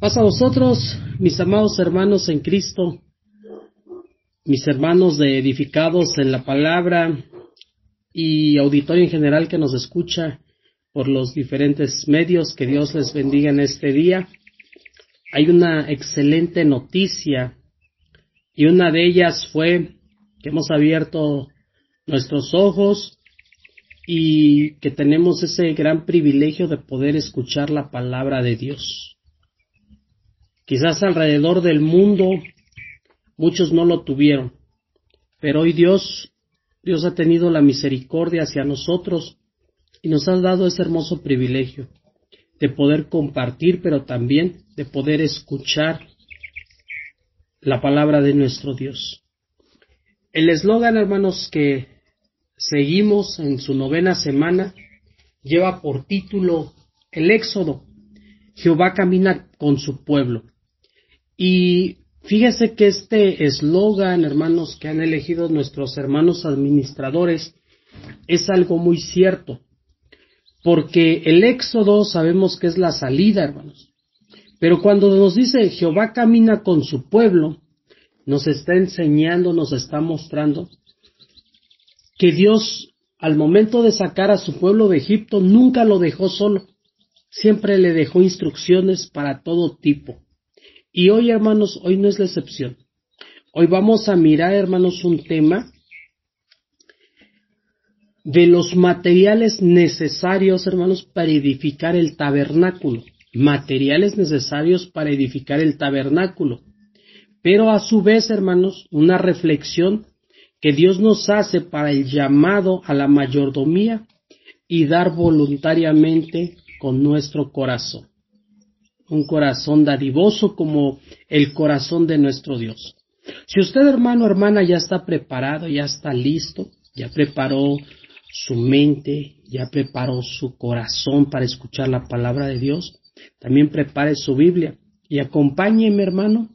Paz a vosotros, mis amados hermanos en Cristo, mis hermanos de edificados en la palabra y auditorio en general que nos escucha por los diferentes medios. Que Dios les bendiga en este día. Hay una excelente noticia y una de ellas fue que hemos abierto nuestros ojos y que tenemos ese gran privilegio de poder escuchar la palabra de Dios. Quizás alrededor del mundo muchos no lo tuvieron, pero hoy Dios ha tenido la misericordia hacia nosotros y nos ha dado ese hermoso privilegio de poder compartir, pero también de poder escuchar la palabra de nuestro Dios. El eslogan, hermanos, que seguimos en su 9ª semana lleva por título El Éxodo. Jehová camina con su pueblo. Y fíjese que este eslogan, hermanos, que han elegido nuestros hermanos administradores, es algo muy cierto, porque el éxodo sabemos que es la salida, hermanos. Pero cuando nos dice Jehová camina con su pueblo, nos está enseñando, nos está mostrando que Dios, al momento de sacar a su pueblo de Egipto, nunca lo dejó solo. Siempre le dejó instrucciones para todo tipo. Y hoy, hermanos, hoy no es la excepción. Hoy vamos a mirar, hermanos, un tema de los materiales necesarios, hermanos, para edificar el tabernáculo. Materiales necesarios para edificar el tabernáculo. Pero a su vez, hermanos, una reflexión que Dios nos hace para el llamado a la mayordomía y dar voluntariamente con nuestro corazón. Un corazón dadivoso como el corazón de nuestro Dios. Si usted, hermano, hermana, ya está preparado, ya está listo, ya preparó su mente, ya preparó su corazón para escuchar la palabra de Dios, también prepare su Biblia y acompáñeme, hermano,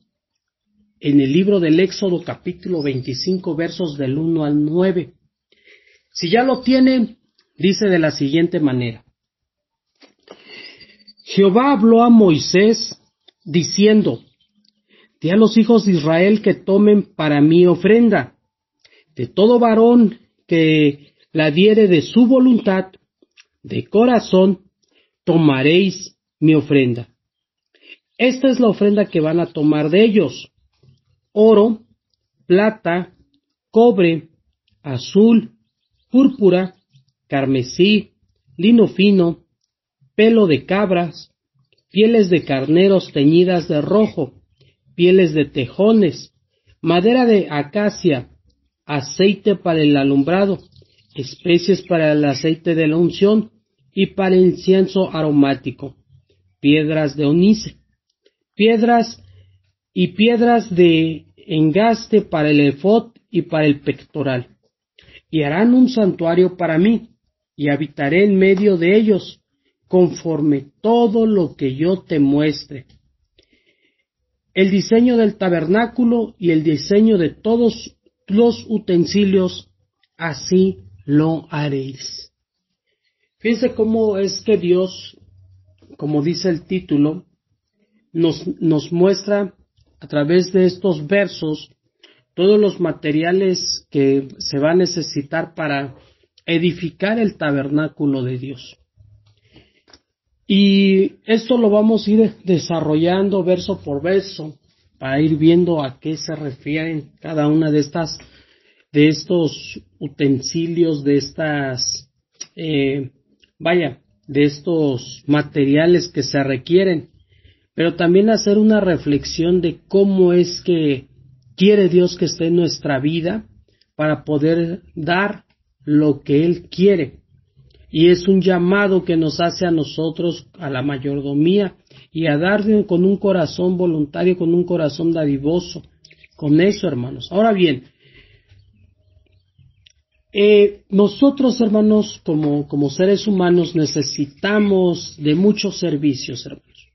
en el libro del Éxodo, capítulo 25, versos del 1 al 9. Si ya lo tiene, dice de la siguiente manera. Jehová habló a Moisés, diciendo, di a los hijos de Israel que tomen para mí ofrenda. De todo varón que la diere de su voluntad, de corazón, tomaréis mi ofrenda. Esta es la ofrenda que van a tomar de ellos: oro, plata, cobre, azul, púrpura, carmesí, lino fino, pelo de cabras, pieles de carneros teñidas de rojo, pieles de tejones, madera de acacia, aceite para el alumbrado, especies para el aceite de la unción y para el incienso aromático, piedras de onice, piedras de engaste para el efod y para el pectoral. Y harán un santuario para mí, y habitaré en medio de ellos, conforme todo lo que yo te muestre. El diseño del tabernáculo y el diseño de todos los utensilios, así lo haréis. Fíjense cómo es que Dios, como dice el título, nos muestra a través de estos versos todos los materiales que se va a necesitar para edificar el tabernáculo de Dios. Y esto lo vamos a ir desarrollando verso por verso para ir viendo a qué se refieren cada una de estos utensilios, de estos materiales que se requieren, pero también hacer una reflexión de cómo es que quiere Dios que esté en nuestra vida para poder dar lo que Él quiere. Y es un llamado que nos hace a nosotros, a la mayordomía, y a dar con un corazón voluntario, con un corazón dadivoso, con eso, hermanos. Ahora bien, nosotros, hermanos, como seres humanos, necesitamos de muchos servicios, hermanos.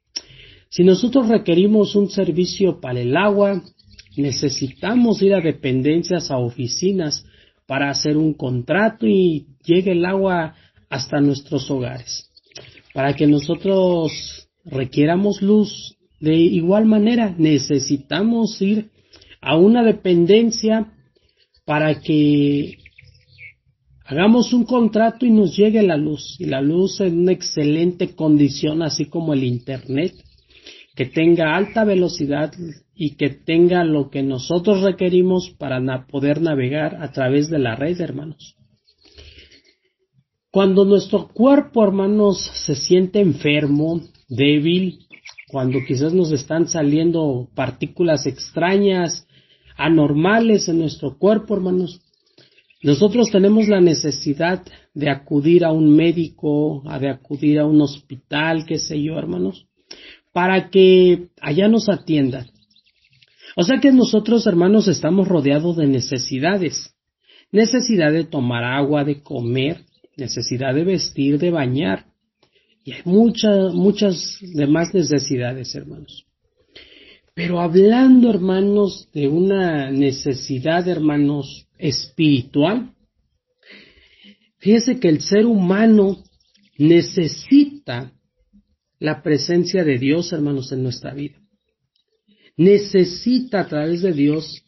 Si nosotros requerimos un servicio para el agua, necesitamos ir a dependencias, a oficinas, para hacer un contrato y llegue el agua hasta nuestros hogares. Para que nosotros requieramos luz, de igual manera necesitamos ir a una dependencia para que hagamos un contrato y nos llegue la luz, y la luz en una excelente condición, así como el internet, que tenga alta velocidad y que tenga lo que nosotros requerimos para poder navegar a través de la red, hermanos. Cuando nuestro cuerpo, hermanos, se siente enfermo, débil, cuando quizás nos están saliendo partículas extrañas, anormales en nuestro cuerpo, hermanos, nosotros tenemos la necesidad de acudir a un médico, de acudir a un hospital, qué sé yo, hermanos, para que allá nos atiendan. O sea que nosotros, hermanos, estamos rodeados de necesidades. Necesidad de tomar agua, de comer, necesidad de vestir, de bañar. Y hay muchas demás necesidades, hermanos. Pero hablando, hermanos, de una necesidad, hermanos, espiritual, fíjese que el ser humano necesita la presencia de Dios, hermanos, en nuestra vida. Necesita a través de Dios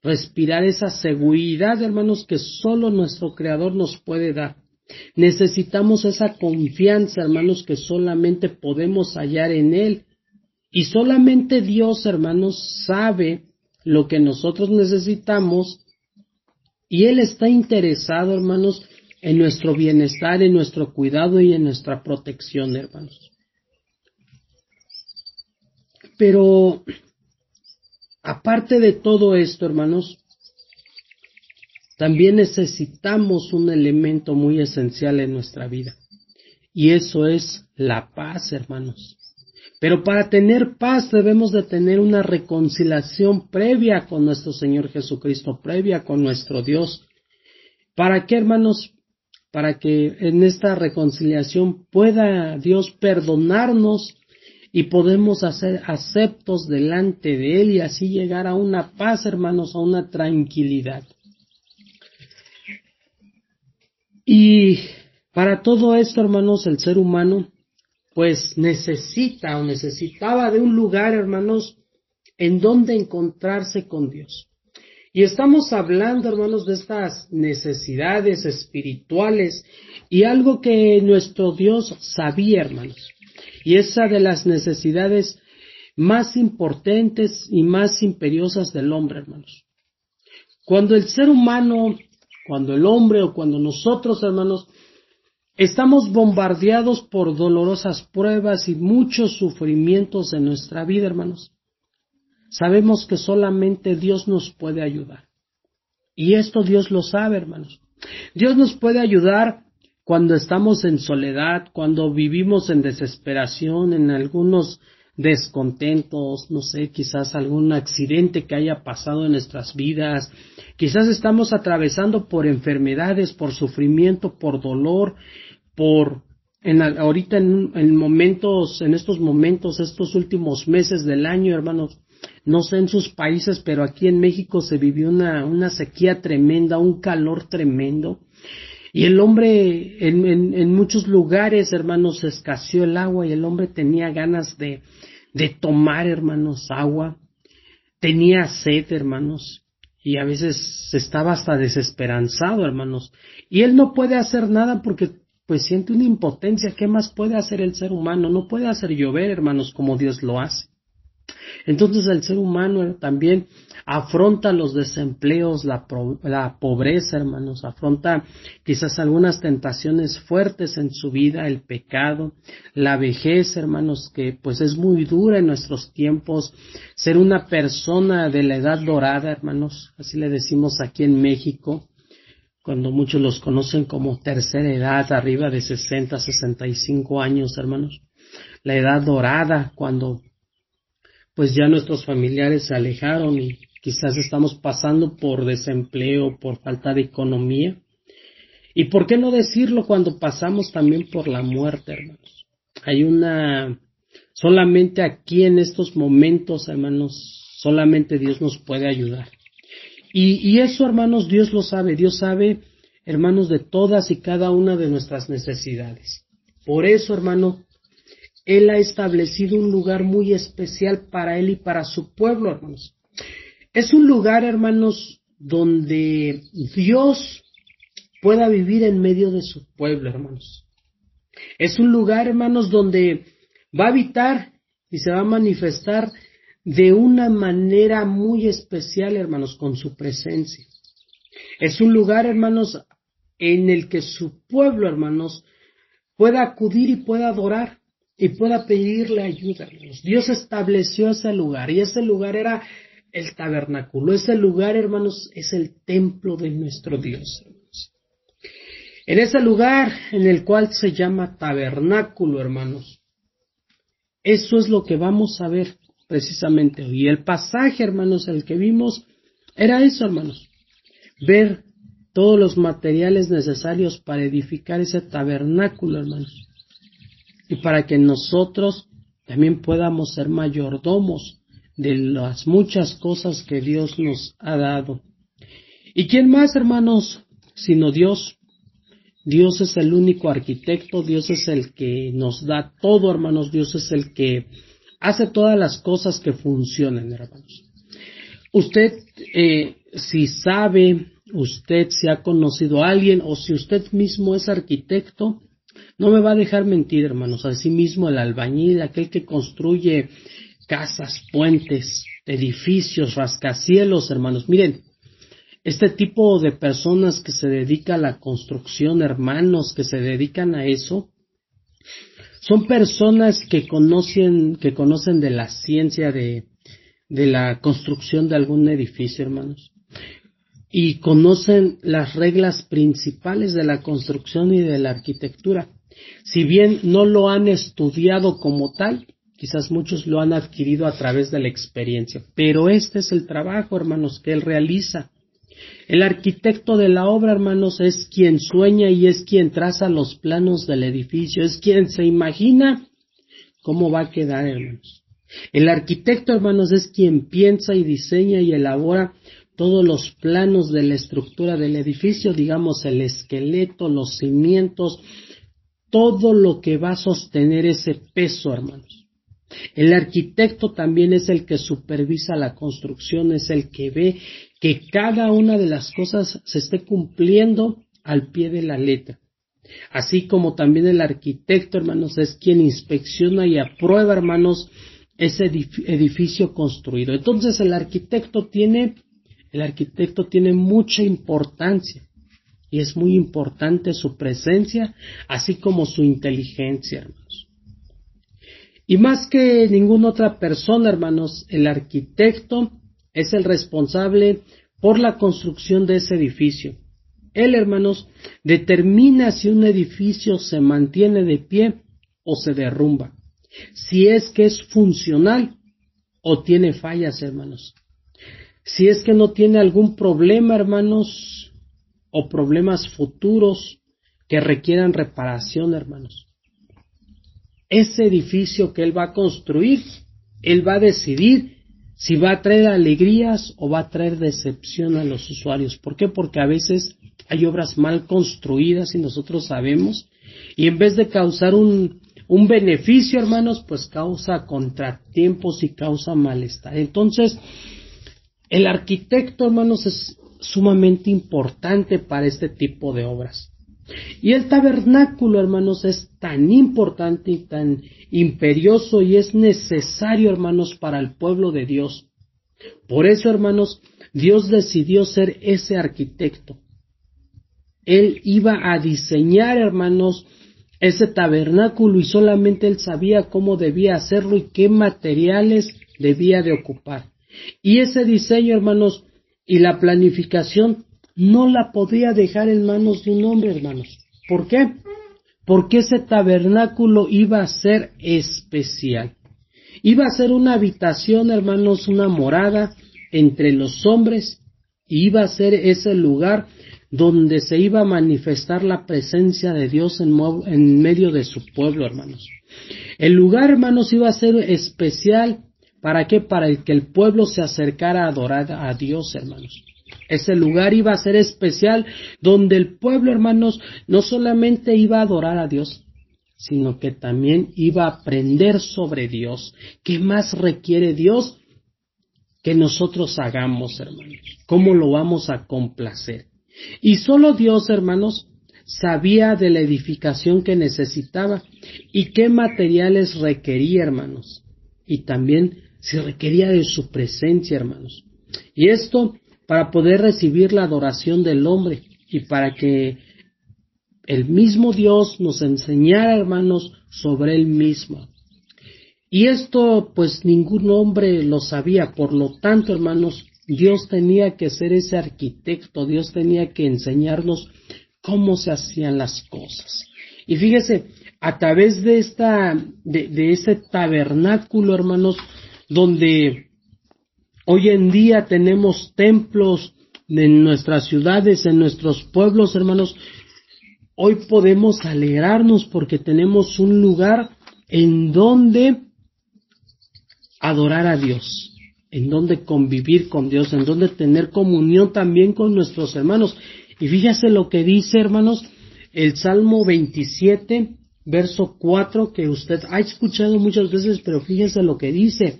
respirar esa seguridad, hermanos, que solo nuestro Creador nos puede dar. Necesitamos esa confianza, hermanos, que solamente podemos hallar en Él. Y solamente Dios, hermanos, sabe lo que nosotros necesitamos, y Él está interesado, hermanos, en nuestro bienestar, en nuestro cuidado y en nuestra protección, hermanos. Pero, aparte de todo esto, hermanos, también necesitamos un elemento muy esencial en nuestra vida, y eso es la paz, hermanos. Pero para tener paz debemos de tener una reconciliación previa con nuestro Señor Jesucristo, previa con nuestro Dios. ¿Para qué, hermanos? Para que en esta reconciliación pueda Dios perdonarnos y podemos hacer aceptos delante de Él y así llegar a una paz, hermanos, a una tranquilidad. Y para todo esto, hermanos, el ser humano pues necesitaba de un lugar, hermanos, en donde encontrarse con Dios. Y estamos hablando, hermanos, de estas necesidades espirituales y algo que nuestro Dios sabía, hermanos. Y esa de las necesidades más importantes y más imperiosas del hombre, hermanos. Cuando el ser humano, cuando el hombre o cuando nosotros, hermanos, estamos bombardeados por dolorosas pruebas y muchos sufrimientos en nuestra vida, hermanos, sabemos que solamente Dios nos puede ayudar. Y esto Dios lo sabe, hermanos. Dios nos puede ayudar cuando estamos en soledad, cuando vivimos en desesperación, en algunos descontentos, no sé, quizás algún accidente que haya pasado en nuestras vidas, quizás estamos atravesando por enfermedades, por sufrimiento, por dolor, ahorita en estos momentos, estos últimos meses del año, hermanos, no sé en sus países, pero aquí en México se vivió una sequía tremenda, un calor tremendo. Y el hombre, en muchos lugares, hermanos, escaseó el agua y el hombre tenía ganas de tomar, hermanos, agua. Tenía sed, hermanos, y a veces estaba hasta desesperanzado, hermanos. Y él no puede hacer nada porque pues siente una impotencia. ¿Qué más puede hacer el ser humano? No puede hacer llover, hermanos, como Dios lo hace. Entonces el ser humano también afronta los desempleos, la pobreza, hermanos, afronta quizás algunas tentaciones fuertes en su vida, el pecado, la vejez, hermanos, que pues es muy dura en nuestros tiempos, ser una persona de la edad dorada, hermanos, así le decimos aquí en México, cuando muchos los conocen como tercera edad, arriba de 60, 65 años, hermanos, la edad dorada, cuando pues ya nuestros familiares se alejaron y quizás estamos pasando por desempleo, por falta de economía. Y por qué no decirlo cuando pasamos también por la muerte, hermanos. Solamente aquí en estos momentos, hermanos, solamente Dios nos puede ayudar. Y eso, hermanos, Dios lo sabe. Dios sabe, hermanos, de todas y cada una de nuestras necesidades. Por eso, hermano, Él ha establecido un lugar muy especial para Él y para su pueblo, hermanos. Es un lugar, hermanos, donde Dios pueda vivir en medio de su pueblo, hermanos. Es un lugar, hermanos, donde va a habitar y se va a manifestar de una manera muy especial, hermanos, con su presencia. Es un lugar, hermanos, en el que su pueblo, hermanos, pueda acudir y pueda adorar y pueda pedirle ayuda, hermanos. Dios estableció ese lugar y ese lugar era el tabernáculo. Ese lugar, hermanos, es el templo de nuestro Dios, hermanos. En ese lugar en el cual se llama tabernáculo, hermanos, eso es lo que vamos a ver precisamente hoy. Y el pasaje, hermanos, el que vimos, era eso, hermanos. Ver todos los materiales necesarios para edificar ese tabernáculo, hermanos. Y para que nosotros también podamos ser mayordomos de las muchas cosas que Dios nos ha dado. ¿Y quién más, hermanos, sino Dios? Dios es el único arquitecto, Dios es el que nos da todo, hermanos, Dios es el que hace todas las cosas que funcionen, hermanos. Usted, si sabe, usted si ha conocido a alguien o si usted mismo es arquitecto, no me va a dejar mentir, hermanos. Así mismo el albañil, aquel que construye casas, puentes, edificios, rascacielos, hermanos. Miren, este tipo de personas que se dedican a la construcción, hermanos, que se dedican a eso, son personas que conocen de la ciencia de la construcción de algún edificio, hermanos. Y conocen las reglas principales de la construcción y de la arquitectura. Si bien no lo han estudiado como tal, quizás muchos lo han adquirido a través de la experiencia, pero este es el trabajo, hermanos, que él realiza. El arquitecto de la obra, hermanos, es quien sueña y es quien traza los planos del edificio, es quien se imagina cómo va a quedar, hermanos. El arquitecto, hermanos, es quien piensa y diseña y elabora todos los planos de la estructura del edificio, digamos el esqueleto, los cimientos, todo lo que va a sostener ese peso, hermanos. El arquitecto también es el que supervisa la construcción, es el que ve que cada una de las cosas se esté cumpliendo al pie de la letra. Así como también el arquitecto, hermanos, es quien inspecciona y aprueba, hermanos, ese edificio construido. Entonces el arquitecto tiene mucha importancia y es muy importante su presencia, así como su inteligencia, hermanos. Y más que ninguna otra persona, hermanos, el arquitecto es el responsable por la construcción de ese edificio. Él, hermanos, determina si un edificio se mantiene de pie o se derrumba, si es que es funcional o tiene fallas, hermanos, si es que no tiene algún problema, hermanos, o problemas futuros que requieran reparación, hermanos. Ese edificio que él va a construir, él va a decidir si va a traer alegrías o va a traer decepción a los usuarios. ¿Por qué? Porque a veces hay obras mal construidas y nosotros sabemos, y en vez de causar un beneficio, hermanos, pues causa contratiempos y causa malestar. Entonces, el arquitecto, hermanos, es sumamente importante para este tipo de obras. Y el tabernáculo, hermanos, es tan importante y tan imperioso y es necesario, hermanos, para el pueblo de Dios. Por eso, hermanos, Dios decidió ser ese arquitecto. Él iba a diseñar, hermanos, ese tabernáculo y solamente él sabía cómo debía hacerlo y qué materiales debía de ocupar. Y ese diseño, hermanos, y la planificación no la podía dejar en manos de un hombre, hermanos. ¿Por qué? Porque ese tabernáculo iba a ser especial. Iba a ser una habitación, hermanos, una morada entre los hombres, y iba a ser ese lugar donde se iba a manifestar la presencia de Dios en medio de su pueblo, hermanos. El lugar, hermanos, iba a ser especial. ¿Para qué? Para que el pueblo se acercara a adorar a Dios, hermanos. Ese lugar iba a ser especial donde el pueblo, hermanos, no solamente iba a adorar a Dios, sino que también iba a aprender sobre Dios. ¿Qué más requiere Dios que nosotros hagamos, hermanos? ¿Cómo lo vamos a complacer? Y solo Dios, hermanos, sabía de la edificación que necesitaba y qué materiales requería, hermanos. Y también si requería de su presencia, hermanos. Y esto para poder recibir la adoración del hombre y para que el mismo Dios nos enseñara, hermanos, sobre Él mismo. Y esto, pues, ningún hombre lo sabía. Por lo tanto, hermanos, Dios tenía que ser ese arquitecto. Dios tenía que enseñarnos cómo se hacían las cosas. Y fíjese, a través de ese tabernáculo, hermanos, donde hoy en día tenemos templos en nuestras ciudades, en nuestros pueblos, hermanos, hoy podemos alegrarnos porque tenemos un lugar en donde adorar a Dios, en donde convivir con Dios, en donde tener comunión también con nuestros hermanos. Y fíjese lo que dice, hermanos, el Salmo 27, verso 4, que usted ha escuchado muchas veces, pero fíjese lo que dice.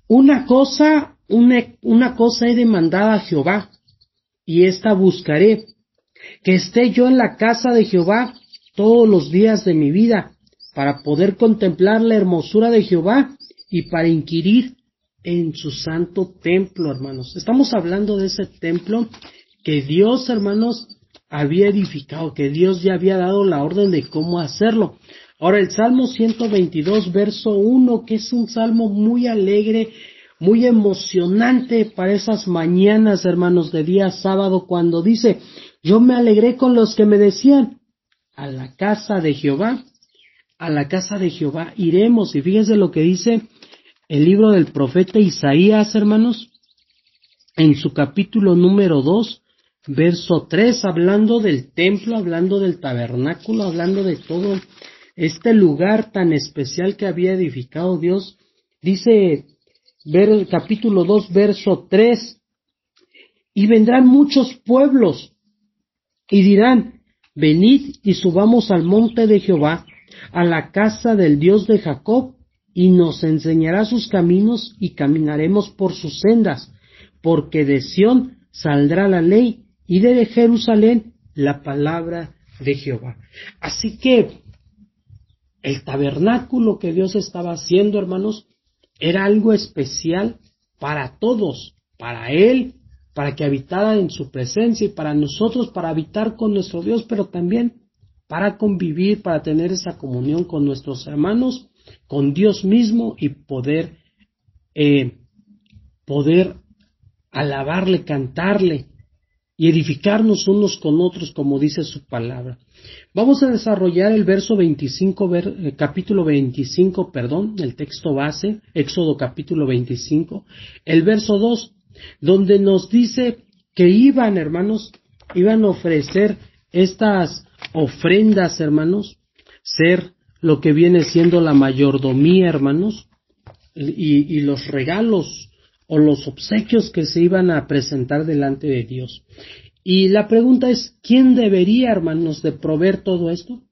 Una cosa he demandado a Jehová, y esta buscaré, que esté yo en la casa de Jehová todos los días de mi vida, para poder contemplar la hermosura de Jehová y para inquirir en su santo templo, hermanos. Estamos hablando de ese templo que Dios, hermanos, había edificado, que Dios ya había dado la orden de cómo hacerlo. Ahora el Salmo 122, verso 1, que es un salmo muy alegre, muy emocionante para esas mañanas, hermanos, de día sábado, cuando dice: yo me alegré con los que me decían, a la casa de Jehová iremos. Y fíjense lo que dice el libro del profeta Isaías, hermanos, en su capítulo número 2, verso 3, hablando del templo, hablando del tabernáculo, hablando de todo este lugar tan especial que había edificado Dios. Dice el capítulo 2, verso 3, y vendrán muchos pueblos y dirán: venid y subamos al monte de Jehová, a la casa del Dios de Jacob, y nos enseñará sus caminos y caminaremos por sus sendas, porque de Sión saldrá la ley y de Jerusalén la palabra de Jehová. Así que el tabernáculo que Dios estaba haciendo, hermanos, era algo especial para todos, para Él, para que habitara en su presencia, y para nosotros, para habitar con nuestro Dios, pero también para convivir, para tener esa comunión con nuestros hermanos, con Dios mismo, y poder alabarle, cantarle y edificarnos unos con otros, como dice su palabra. Vamos a desarrollar el verso 25, capítulo 25, el texto base, Éxodo capítulo 25, el verso 2, donde nos dice que iban a ofrecer estas ofrendas, hermanos, ser lo que viene siendo la mayordomía, hermanos, y los regalos o los obsequios que se iban a presentar delante de Dios. Y la pregunta es: ¿quién debería, hermanos, de proveer todo esto?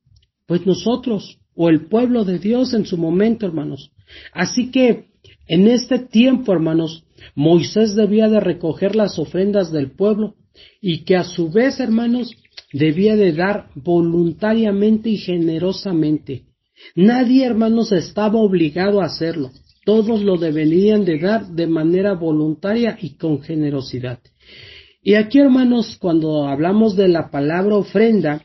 Pues nosotros, o el pueblo de Dios en su momento, hermanos. Así que en este tiempo, hermanos, Moisés debía de recoger las ofrendas del pueblo, y que a su vez, hermanos, debía de dar voluntariamente y generosamente. Nadie, hermanos, estaba obligado a hacerlo. Todos lo deberían de dar de manera voluntaria y con generosidad. Y aquí, hermanos, cuando hablamos de la palabra ofrenda,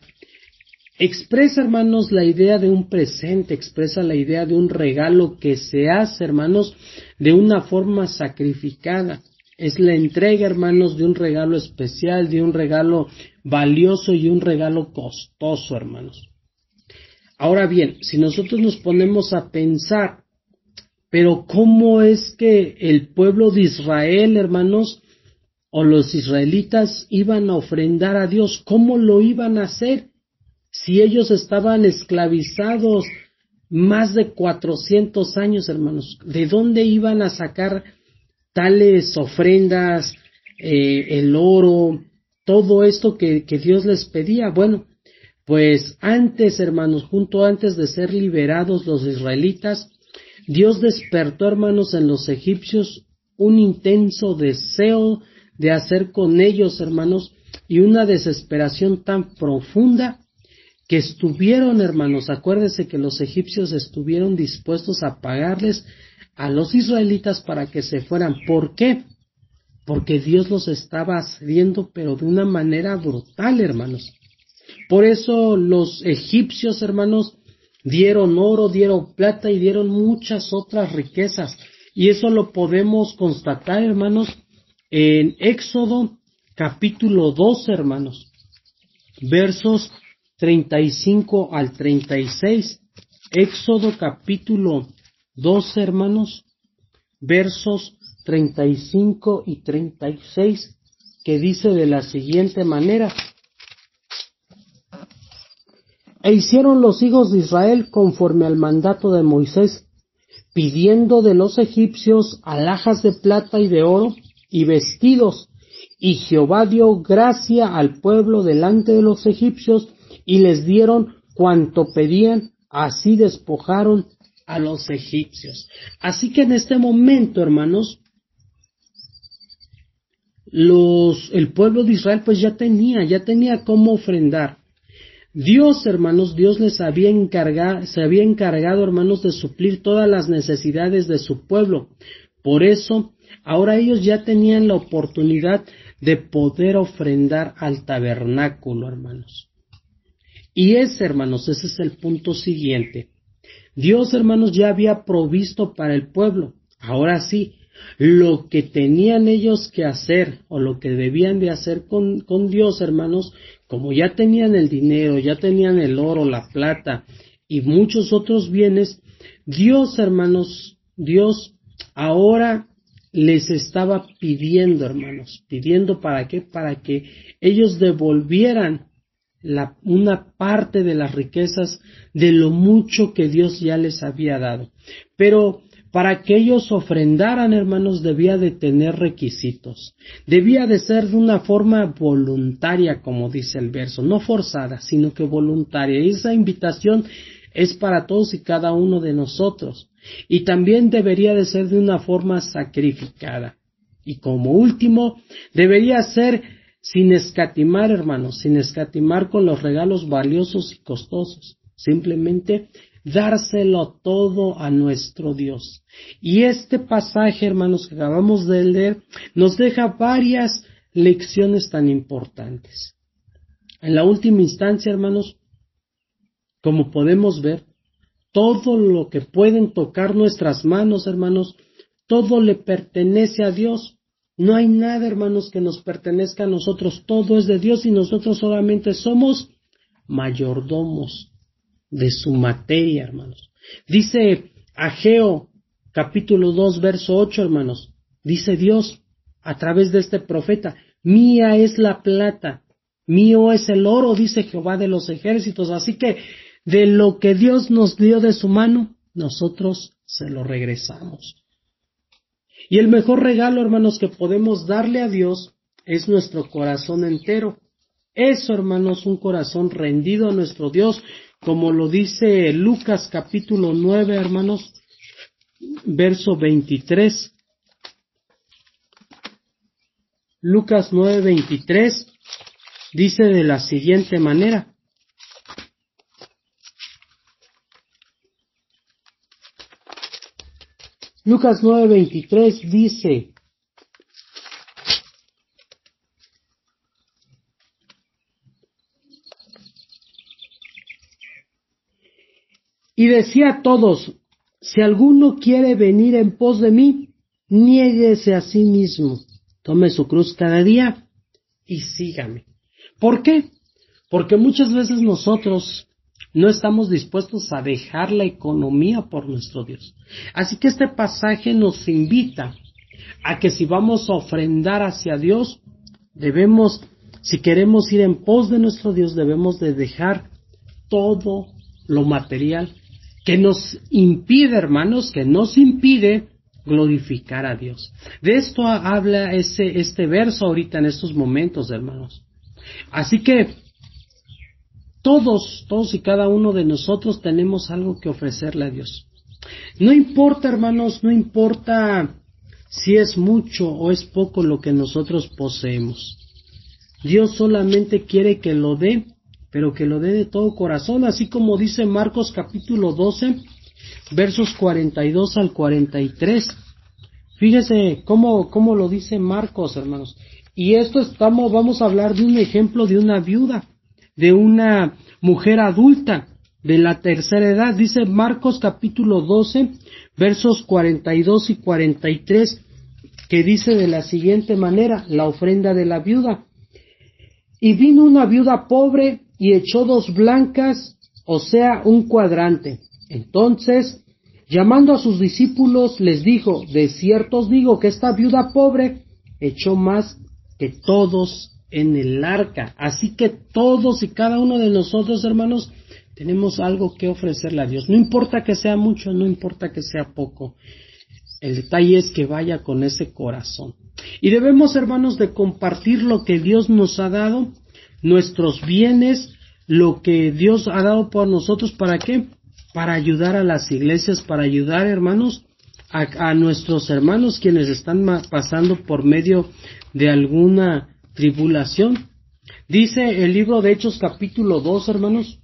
expresa, hermanos, la idea de un presente, expresa la idea de un regalo que se hace, hermanos, de una forma sacrificada. Es la entrega, hermanos, de un regalo especial, de un regalo valioso y un regalo costoso, hermanos. Ahora bien, si nosotros nos ponemos a pensar, pero ¿cómo es que el pueblo de Israel, hermanos, o los israelitas iban a ofrendar a Dios? ¿Cómo lo iban a hacer si ellos estaban esclavizados más de 400 años, hermanos? ¿De dónde iban a sacar tales ofrendas, el oro, todo esto que Dios les pedía? Bueno, Pues antes, hermanos, junto antes de ser liberados los israelitas, Dios despertó, hermanos, en los egipcios un intenso deseo de hacer con ellos, hermanos, y una desesperación tan profunda que estuvieron, hermanos, acuérdense que los egipcios estuvieron dispuestos a pagarles a los israelitas para que se fueran. ¿Por qué? Porque Dios los estaba haciendo, pero de una manera brutal, hermanos. Por eso los egipcios, hermanos, dieron oro, dieron plata y dieron muchas otras riquezas. Y eso lo podemos constatar, hermanos, en Éxodo capítulo 12, hermanos, versos 35 al 36. Éxodo capítulo 12, hermanos, versos 35 y 36, que dice de la siguiente manera: E hicieron los hijos de Israel conforme al mandato de Moisés, pidiendo de los egipcios alhajas de plata y de oro y vestidos, y Jehová dio gracia al pueblo delante de los egipcios, y les dieron cuanto pedían, así despojaron a los egipcios. Así que en este momento, hermanos, el pueblo de Israel pues ya tenía cómo ofrendar. Dios, hermanos, Dios les se había encargado, hermanos, de suplir todas las necesidades de su pueblo. Por eso, ahora ellos ya tenían la oportunidad de poder ofrendar al tabernáculo, hermanos. Y hermanos, ese es el punto siguiente. Dios, hermanos, ya había provisto para el pueblo. Ahora sí, lo que tenían ellos que hacer, o lo que debían de hacer con Dios, hermanos, como ya tenían el dinero, ya tenían el oro, la plata y muchos otros bienes, Dios, hermanos, Dios ahora les estaba pidiendo, hermanos, pidiendo ¿para qué? Para que ellos devolvieran una parte de las riquezas de lo mucho que Dios ya les había dado. Pero para que ellos ofrendaran, hermanos, debía de tener requisitos. Debía de ser de una forma voluntaria, como dice el verso, no forzada, sino que voluntaria. Y esa invitación es para todos y cada uno de nosotros. Y también debería de ser de una forma sacrificada. Y como último, debería ser sin escatimar, hermanos, sin escatimar con los regalos valiosos y costosos. Simplemente dárselo todo a nuestro Dios. Y este pasaje, hermanos, que acabamos de leer, nos deja varias lecciones tan importantes. En la última instancia, hermanos, como podemos ver, todo lo que pueden tocar nuestras manos, hermanos, todo le pertenece a Dios. No hay nada, hermanos, que nos pertenezca a nosotros. Todo es de Dios y nosotros solamente somos mayordomos de su materia, hermanos. Dice Ageo, capítulo 2, verso 8, hermanos. Dice Dios, a través de este profeta: mía es la plata, mío es el oro, dice Jehová de los ejércitos. Así que de lo que Dios nos dio de su mano, nosotros se lo regresamos. Y el mejor regalo, hermanos, que podemos darle a Dios es nuestro corazón entero. Eso, hermanos, un corazón rendido a nuestro Dios, como lo dice Lucas capítulo 9, hermanos, verso 23. Lucas 9, 23 dice de la siguiente manera: Lucas 9:23 dice: y decía a todos: si alguno quiere venir en pos de mí, niéguese a sí mismo, tome su cruz cada día y sígame. ¿Por qué? Porque muchas veces nosotros no estamos dispuestos a dejar la economía por nuestro Dios. Así que este pasaje nos invita a que si vamos a ofrendar hacia Dios, debemos, si queremos ir en pos de nuestro Dios, debemos de dejar todo lo material que nos impide, hermanos, que nos impide glorificar a Dios. De esto habla este verso ahorita en estos momentos, hermanos. Así que Todos y cada uno de nosotros tenemos algo que ofrecerle a Dios. No importa, hermanos, no importa si es mucho o es poco lo que nosotros poseemos. Dios solamente quiere que lo dé, pero que lo dé de todo corazón, así como dice Marcos capítulo 12, versos 42 al 43. Fíjese cómo lo dice Marcos, hermanos. Y esto vamos a hablar de un ejemplo de una viuda, de una mujer adulta, de la tercera edad. Dice Marcos capítulo 12, versos 42 y 43, que dice de la siguiente manera, la ofrenda de la viuda. Y vino una viuda pobre y echó 2 blancas, o sea, un cuadrante. Entonces, llamando a sus discípulos, les dijo, de cierto os digo que esta viuda pobre echó más que todos en el arca. Así que todos y cada uno de nosotros, hermanos, tenemos algo que ofrecerle a Dios. No importa que sea mucho, no importa que sea poco. El detalle es que vaya con ese corazón. Y debemos, hermanos, de compartir lo que Dios nos ha dado, nuestros bienes, lo que Dios ha dado por nosotros. ¿Para qué? Para ayudar a las iglesias, para ayudar, hermanos, a nuestros hermanos quienes están pasando por medio de alguna tribulación. Dice el libro de Hechos capítulo 2, hermanos,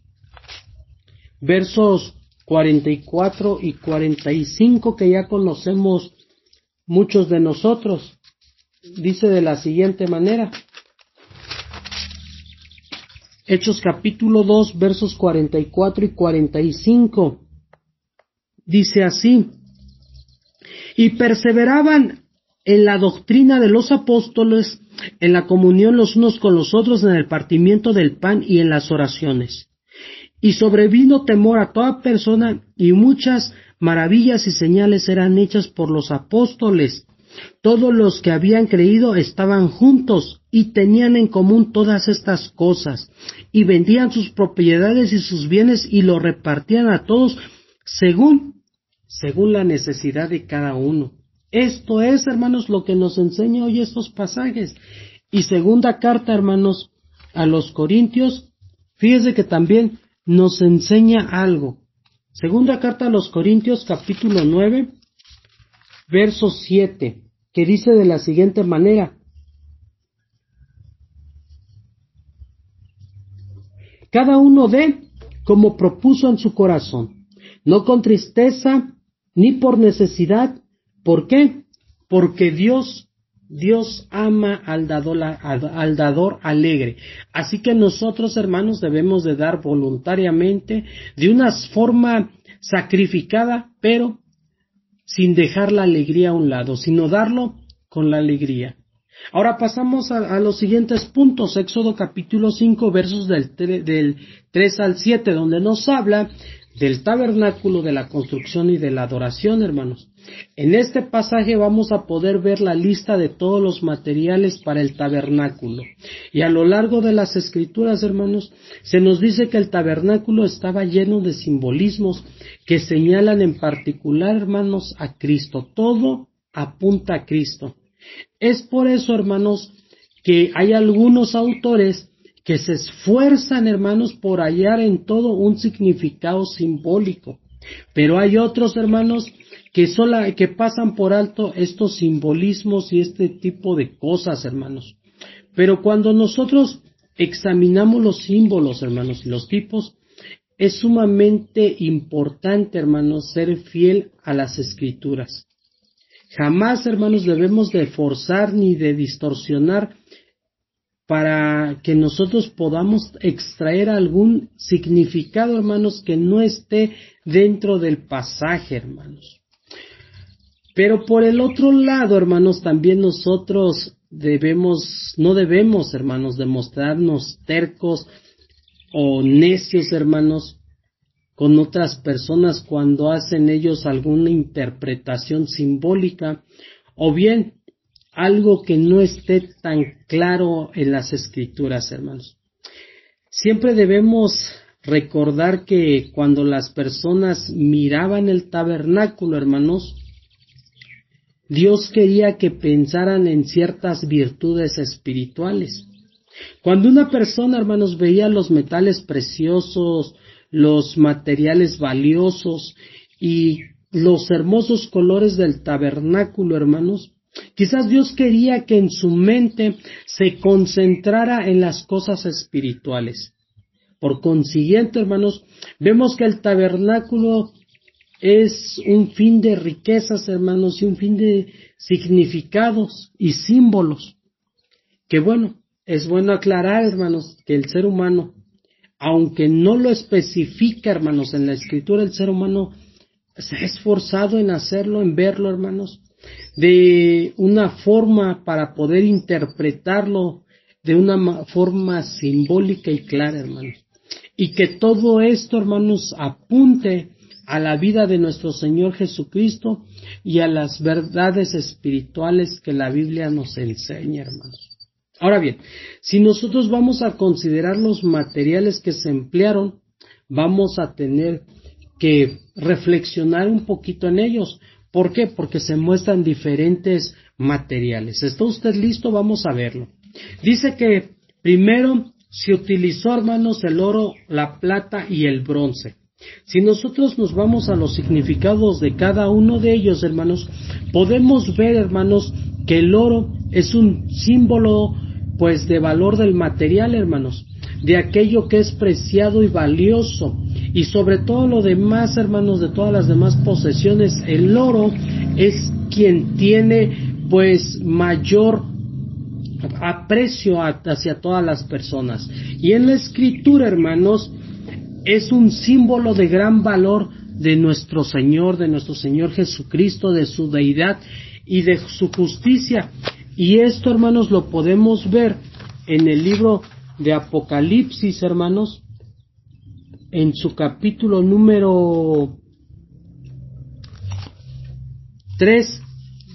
versos 44 y 45, que ya conocemos muchos de nosotros. Dice de la siguiente manera. Hechos capítulo 2, versos 44 y 45. Dice así: y perseveraban en la doctrina de los apóstoles, en la comunión los unos con los otros, en el partimiento del pan y en las oraciones. Y sobrevino temor a toda persona, y muchas maravillas y señales eran hechas por los apóstoles. Todos los que habían creído estaban juntos y tenían en común todas estas cosas, y vendían sus propiedades y sus bienes y lo repartían a todos según la necesidad de cada uno. Esto es, hermanos, lo que nos enseña hoy estos pasajes. Y segunda carta, hermanos, a los Corintios, fíjese que también nos enseña algo. Segunda carta a los Corintios, capítulo 9, verso 7, que dice de la siguiente manera: cada uno dé como propuso en su corazón, no con tristeza ni por necesidad. ¿Por qué? Porque Dios ama al dador alegre. Así que nosotros, hermanos, debemos de dar voluntariamente, de una forma sacrificada, pero sin dejar la alegría a un lado, sino darlo con la alegría. Ahora pasamos a los siguientes puntos. Éxodo capítulo 5, versos del 3 al 7, donde nos habla del tabernáculo, de la construcción y de la adoración, hermanos. En este pasaje vamos a poder ver la lista de todos los materiales para el tabernáculo. Y a lo largo de las escrituras, hermanos, se nos dice que el tabernáculo estaba lleno de simbolismos que señalan en particular, hermanos, a Cristo. Todo apunta a Cristo. Es por eso, hermanos, que hay algunos autores que se esfuerzan, hermanos, por hallar en todo un significado simbólico. Pero hay otros, hermanos, que pasan por alto estos simbolismos y este tipo de cosas, hermanos. Pero cuando nosotros examinamos los símbolos, hermanos, y los tipos, es sumamente importante, hermanos, ser fiel a las Escrituras. Jamás, hermanos, debemos de forzar ni de distorsionar para que nosotros podamos extraer algún significado, hermanos, que no esté dentro del pasaje, hermanos. Pero por el otro lado, hermanos, también nosotros no debemos, hermanos, demostrarnos tercos o necios, hermanos, con otras personas cuando hacen ellos alguna interpretación simbólica, o bien algo que no esté tan claro en las Escrituras, hermanos. Siempre debemos recordar que cuando las personas miraban el tabernáculo, hermanos, Dios quería que pensaran en ciertas virtudes espirituales. Cuando una persona, hermanos, veía los metales preciosos, los materiales valiosos y los hermosos colores del tabernáculo, hermanos, quizás Dios quería que en su mente se concentrara en las cosas espirituales. Por consiguiente, hermanos, vemos que el tabernáculo es un fin de riquezas, hermanos, y un fin de significados y símbolos. Que bueno, es bueno aclarar, hermanos, que el ser humano, aunque no lo especifica, hermanos, en la Escritura, el ser humano se ha esforzado en hacerlo, en verlo, hermanos, de una forma para poder interpretarlo de una forma simbólica y clara, hermanos. Y que todo esto, hermanos, apunte a la vida de nuestro Señor Jesucristo y a las verdades espirituales que la Biblia nos enseña, hermanos. Ahora bien, si nosotros vamos a considerar los materiales que se emplearon, vamos a tener que reflexionar un poquito en ellos. ¿Por qué? Porque se muestran diferentes materiales. ¿Está usted listo? Vamos a verlo. Dice que primero se utilizó, hermanos, el oro, la plata y el bronce. Si nosotros nos vamos a los significados de cada uno de ellos, hermanos, podemos ver, hermanos, que el oro es un símbolo, pues, de valor del material, hermanos, de aquello que es preciado y valioso, y sobre todo lo demás, hermanos, de todas las demás posesiones, el oro es quien tiene, pues, mayor aprecio hacia todas las personas. Y en la Escritura, hermanos, es un símbolo de gran valor de nuestro Señor Jesucristo, de su deidad y de su justicia. Y esto, hermanos, lo podemos ver en el libro de Apocalipsis, hermanos, en su capítulo número 3,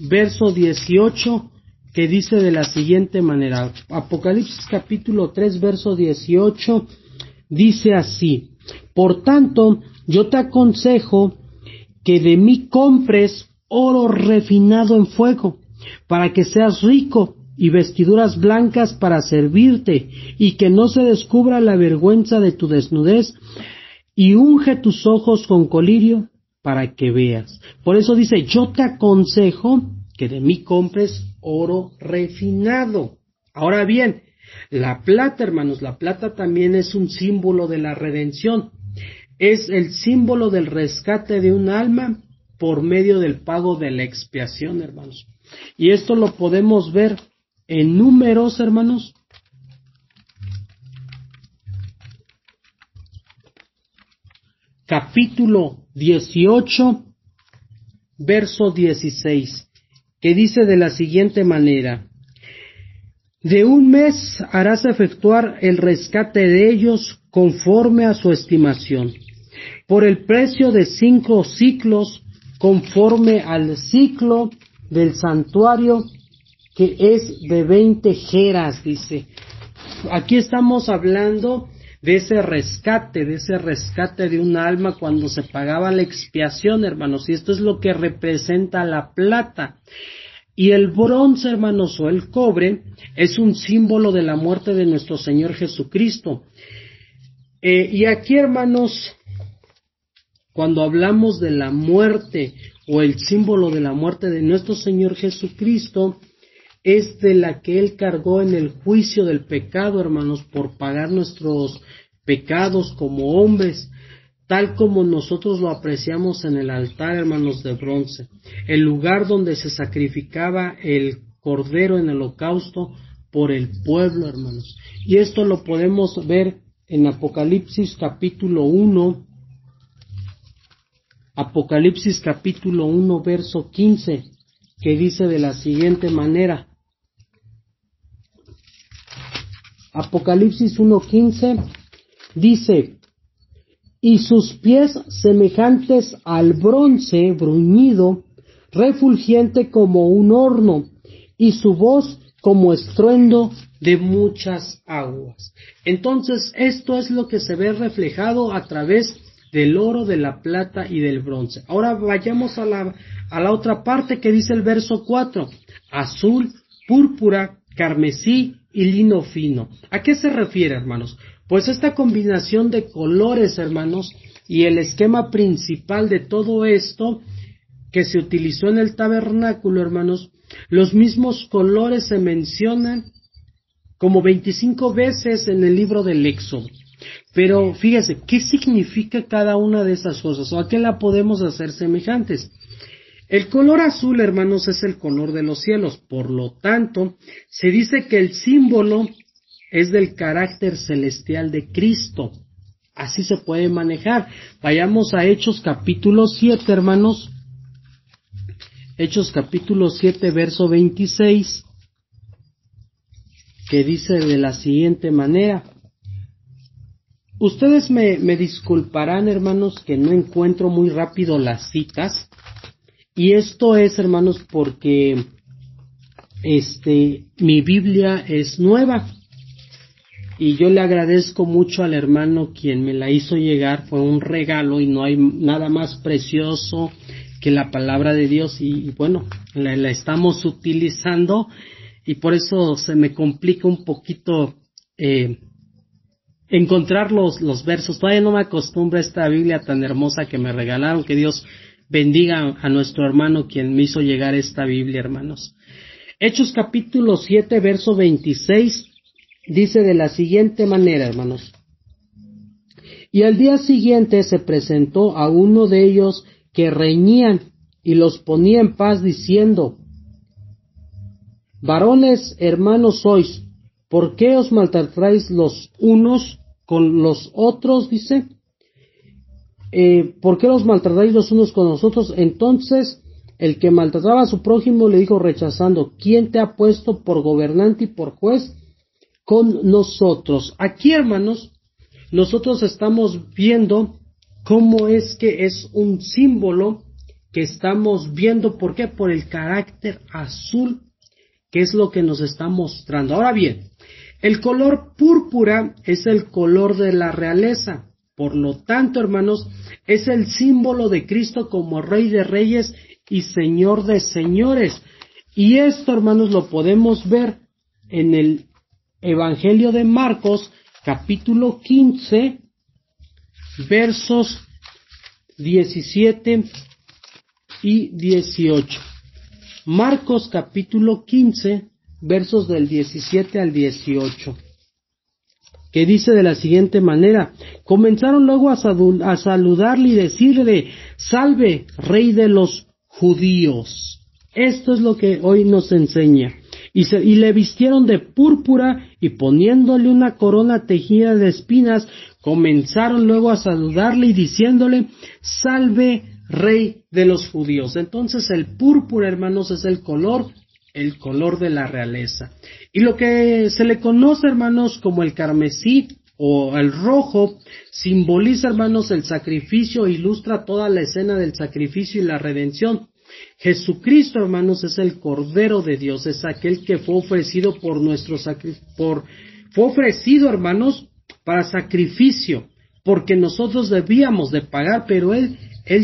verso 18, que dice de la siguiente manera. Apocalipsis capítulo 3, verso 18, dice así: por tanto, yo te aconsejo que de mí compres oro refinado en fuego, para que seas rico, y vestiduras blancas para servirte, y que no se descubra la vergüenza de tu desnudez, y unge tus ojos con colirio, para que veas. Por eso dice, yo te aconsejo que de mí compres oro refinado. Ahora bien, la plata, hermanos, la plata también es un símbolo de la redención. Es el símbolo del rescate de un alma por medio del pago de la expiación, hermanos. Y esto lo podemos ver en Números, hermanos. Capítulo 18, verso 16, que dice de la siguiente manera: de un mes harás efectuar el rescate de ellos conforme a su estimación, por el precio de 5 siclos, conforme al ciclo del santuario, que es de 20 geras, dice. Aquí estamos hablando de ese rescate de un alma cuando se pagaba la expiación, hermanos, y esto es lo que representa la plata. Y el bronce, hermanos, o el cobre, es un símbolo de la muerte de nuestro Señor Jesucristo. Y aquí, hermanos, cuando hablamos de la muerte o el símbolo de la muerte de nuestro Señor Jesucristo, es de la que Él cargó en el juicio del pecado, hermanos, por pagar nuestros pecados como hombres, tal como nosotros lo apreciamos en el altar, hermanos, de bronce, el lugar donde se sacrificaba el cordero en el holocausto por el pueblo, hermanos. Y esto lo podemos ver en Apocalipsis capítulo 1, Apocalipsis capítulo 1, verso 15, que dice de la siguiente manera. Apocalipsis 1:15 dice: y sus pies semejantes al bronce bruñido, refulgente como un horno, y su voz como estruendo de muchas aguas. Entonces, esto es lo que se ve reflejado a través del oro, de la plata y del bronce. Ahora vayamos a la otra parte que dice el verso 4: azul, púrpura, carmesí, y lino fino. ¿A qué se refiere, hermanos? Pues esta combinación de colores, hermanos, y el esquema principal de todo esto que se utilizó en el tabernáculo, hermanos, los mismos colores se mencionan como 25 veces en el libro del Éxodo. Pero fíjese, ¿qué significa cada una de esas cosas? ¿O a qué la podemos hacer semejantes? El color azul, hermanos, es el color de los cielos. Por lo tanto, se dice que el símbolo es del carácter celestial de Cristo. Así se puede manejar. Vayamos a Hechos capítulo 7, hermanos. Hechos capítulo 7, verso 26, que dice de la siguiente manera. Ustedes me disculparán, hermanos, que no encuentro muy rápido las citas. Y esto es, hermanos, porque mi Biblia es nueva. Y yo le agradezco mucho al hermano quien me la hizo llegar. Fue un regalo y no hay nada más precioso que la palabra de Dios. Y bueno, la estamos utilizando. Y por eso se me complica un poquito encontrar los versos. Todavía no me acostumbro a esta Biblia tan hermosa que me regalaron. Que Dios bendiga a nuestro hermano quien me hizo llegar esta Biblia, hermanos. Hechos capítulo 7, verso 26, dice de la siguiente manera, hermanos. Y al día siguiente se presentó a uno de ellos que reñían y los ponía en paz diciendo: varones hermanos sois, ¿por qué os maltratáis los unos con los otros? Dice, ¿por qué los maltratáis los unos con los otros? Entonces el que maltrataba a su prójimo le dijo rechazando: ¿quién te ha puesto por gobernante y por juez con nosotros? Aquí, hermanos, nosotros estamos viendo cómo es que es un símbolo que estamos viendo. ¿Por qué? Por el carácter azul, que es lo que nos está mostrando. Ahora bien, el color púrpura es el color de la realeza. Por lo tanto, hermanos, es el símbolo de Cristo como Rey de Reyes y Señor de Señores. Y esto, hermanos, lo podemos ver en el Evangelio de Marcos, capítulo 15, versos 17 y 18. Marcos capítulo 15, versos del 17 al 18, que dice de la siguiente manera: comenzaron luego a saludarle y decirle: salve, Rey de los judíos. Esto es lo que hoy nos enseña. Y le vistieron de púrpura y poniéndole una corona tejida de espinas, comenzaron luego a saludarle y diciéndole: salve, Rey de los judíos. Entonces el púrpura, hermanos, es el color de la realeza. Y lo que se le conoce, hermanos, como el carmesí o el rojo, simboliza, hermanos, el sacrificio, ilustra toda la escena del sacrificio y la redención. Jesucristo, hermanos, es el Cordero de Dios, es aquel que fue ofrecido fue ofrecido, hermanos, para sacrificio, porque nosotros debíamos de pagar, pero Él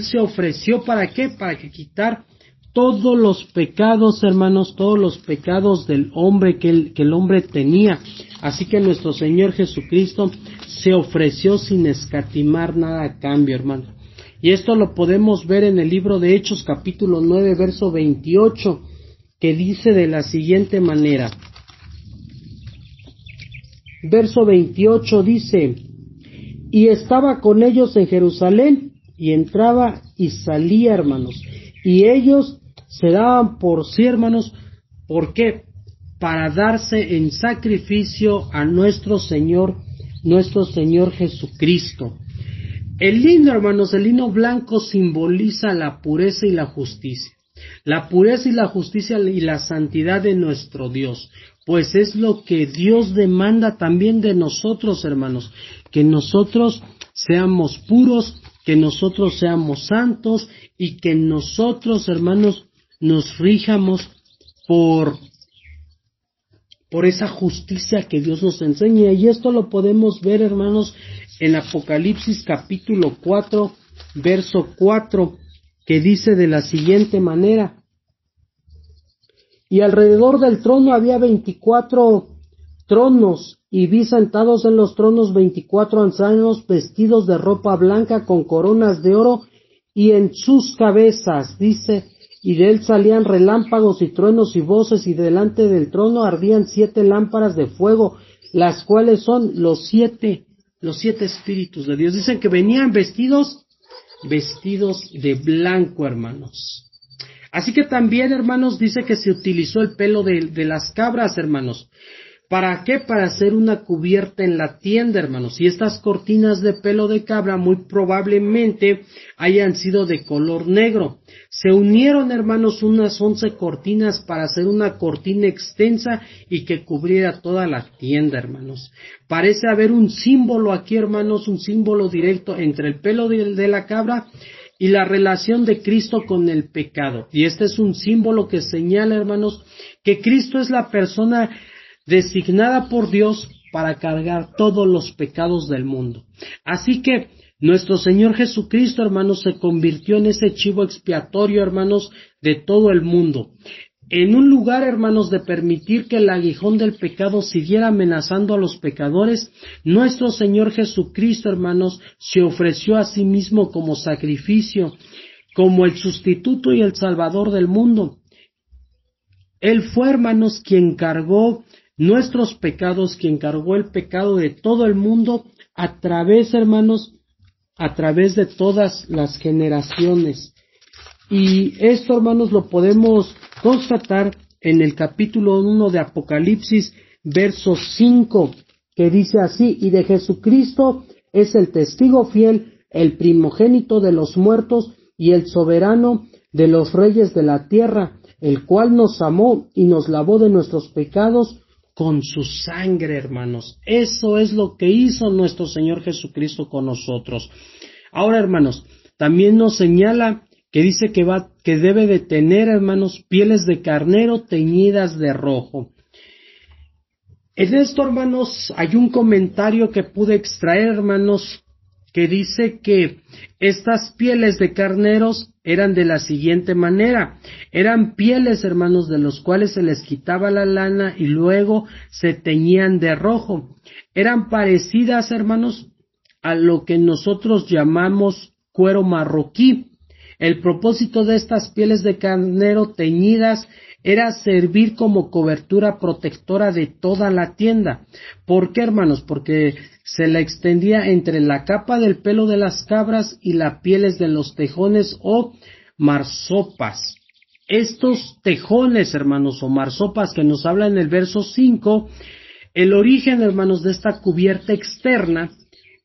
se ofreció, ¿para qué? Para que quitar todos los pecados, hermanos, todos los pecados del hombre que el hombre tenía. Así que nuestro Señor Jesucristo se ofreció sin escatimar nada a cambio, hermano. Y esto lo podemos ver en el libro de Hechos, capítulo 9, verso 28, que dice de la siguiente manera. Verso 28 dice: y estaba con ellos en Jerusalén, y entraba y salía, hermanos, y ellos se daban por sí, hermanos. ¿Por qué? Para darse en sacrificio a nuestro Señor Jesucristo. El lino, hermanos, el lino blanco simboliza la pureza y la justicia. La pureza y la justicia y la santidad de nuestro Dios. Pues es lo que Dios demanda también de nosotros, hermanos. Que nosotros seamos puros, que nosotros seamos santos y que nosotros, hermanos, nos rijamos por esa justicia que Dios nos enseña. Y esto lo podemos ver, hermanos, en Apocalipsis capítulo 4, verso 4, que dice de la siguiente manera: y alrededor del trono había 24 tronos, y vi sentados en los tronos 24 ancianos vestidos de ropa blanca con coronas de oro, y en sus cabezas, dice, y de él salían relámpagos y truenos y voces, y delante del trono ardían 7 lámparas de fuego, las cuales son los siete espíritus de Dios. Dicen que venían vestidos de blanco, hermanos. Así que también, hermanos, dice que se utilizó el pelo de las cabras, hermanos. ¿Para qué? Para hacer una cubierta en la tienda, hermanos. Y estas cortinas de pelo de cabra muy probablemente hayan sido de color negro. Se unieron, hermanos, unas 11 cortinas para hacer una cortina extensa y que cubriera toda la tienda, hermanos. Parece haber un símbolo aquí, hermanos, un símbolo directo entre el pelo de la cabra y la relación de Cristo con el pecado. Y este es un símbolo que señala, hermanos, que Cristo es la persona designada por Dios para cargar todos los pecados del mundo. Así que nuestro Señor Jesucristo, hermanos, se convirtió en ese chivo expiatorio, hermanos, de todo el mundo. En un lugar, hermanos, de permitir que el aguijón del pecado siguiera amenazando a los pecadores, nuestro Señor Jesucristo, hermanos, se ofreció a sí mismo como sacrificio, como el sustituto y el salvador del mundo. Él fue, hermanos, quien cargó nuestros pecados, quien cargó el pecado de todo el mundo a través, hermanos, a través de todas las generaciones. Y esto, hermanos, lo podemos constatar en el capítulo 1 de Apocalipsis, verso 5, que dice así: y de Jesucristo es el testigo fiel, el primogénito de los muertos y el soberano de los reyes de la tierra, el cual nos amó y nos lavó de nuestros pecados con su sangre, hermanos. Eso es lo que hizo nuestro Señor Jesucristo con nosotros. Ahora, hermanos, también nos señala que dice que debe de tener, hermanos, pieles de carnero teñidas de rojo. En esto, hermanos, hay un comentario que pude extraer, hermanos, que dice que estas pieles de carneros eran de la siguiente manera. Eran pieles, hermanos, de los cuales se les quitaba la lana y luego se teñían de rojo. Eran parecidas, hermanos, a lo que nosotros llamamos cuero marroquí. El propósito de estas pieles de carnero teñidas era servir como cobertura protectora de toda la tienda. ¿Por qué, hermanos? Porque se la extendía entre la capa del pelo de las cabras y las pieles de los tejones o marsopas. Estos tejones, hermanos, o marsopas que nos habla en el verso 5, el origen, hermanos, de esta cubierta externa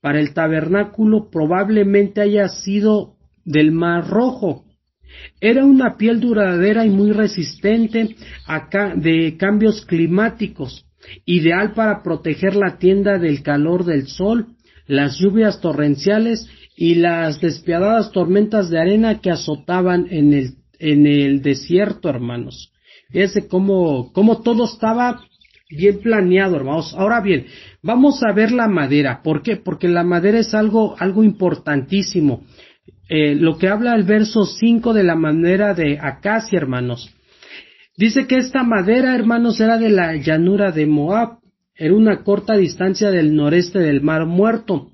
para el tabernáculo probablemente haya sido del Mar Rojo. Era una piel duradera y muy resistente de cambios climáticos, ideal para proteger la tienda del calor del sol, las lluvias torrenciales y las despiadadas tormentas de arena que azotaban en el desierto, hermanos. Fíjense cómo todo estaba bien planeado, hermanos. Ahora bien, vamos a ver la madera. ¿Por qué? Porque la madera es algo importantísimo. Lo que habla el verso 5 de la madera de acacia, hermanos. Dice que esta madera, hermanos, era de la llanura de Moab. Era una corta distancia del noreste del Mar Muerto.